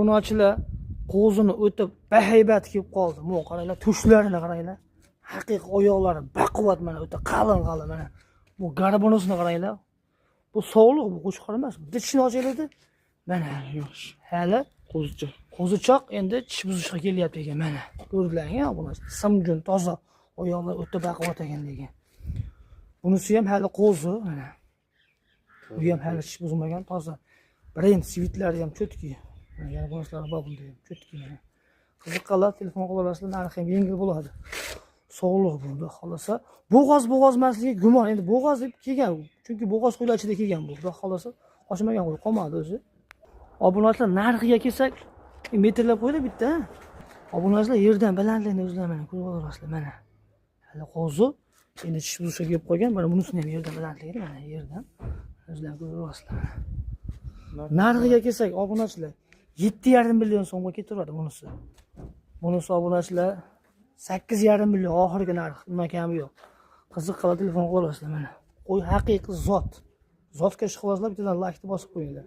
Bunachilar qo'zini o'tib bahaybat kelib qoldi. Bu qaranglar, tushlarini qaranglar. Haqiqiy oyoqlari baquvvat mana o'ta qalin mana. Bu garbonosini qaranglar. Bu sog'liq, bu qo'chqor emas. Tishini ochaylik. Mana yo'q. Hali qo'zichoq endi tish buzishga kelyapti ekan mana. Ko'rdinglarmi? Buni simjun toza oyoqlar o'ta baquvvat ekan degan. Bunisi ham hali qo'zi mana. Bu ham hali tish buzmagan toza. Birinchi svitlari ham cho'tki. Yana bunisilar bor bunda ham cho'tki mana. Qiziqqanlar telefon qilaverasizlar, narxi ham yengil bo'ladi. Sog'liq bunda xolasa. Bo'g'oz emasligi gumon. Endi bo'g'oz deb kelgan. Chunki bo'g'oz qo'ylar ichida kelgan bu. Xudo xolasa oshmagan qo'y qolmadi o'zi. Obunachilar narxiga kelsak, metrlab qo'ydi bitta. Obunachilar yerdan balandlikni o'zlari mana ko'rib olasizlar mana. Hali qo'zi endi tish buzishga kelib qolgan. Mana bunisini ham yerdan balandligi mana yerdan. O'zlari ko'rib olasizlar. Narxiga kelsak, obunachilar 7,5 million so'mga ketaveradi bunisi. Bunisi obunachilar 8,5 million oxirgi narx, undan kami yo'q. Qiziqqanlar telefon qilaverasizlar mana. Qo'y haqiqiy zot. Zotga ishqibozlar bittadan laykni bosib qo'yinglar.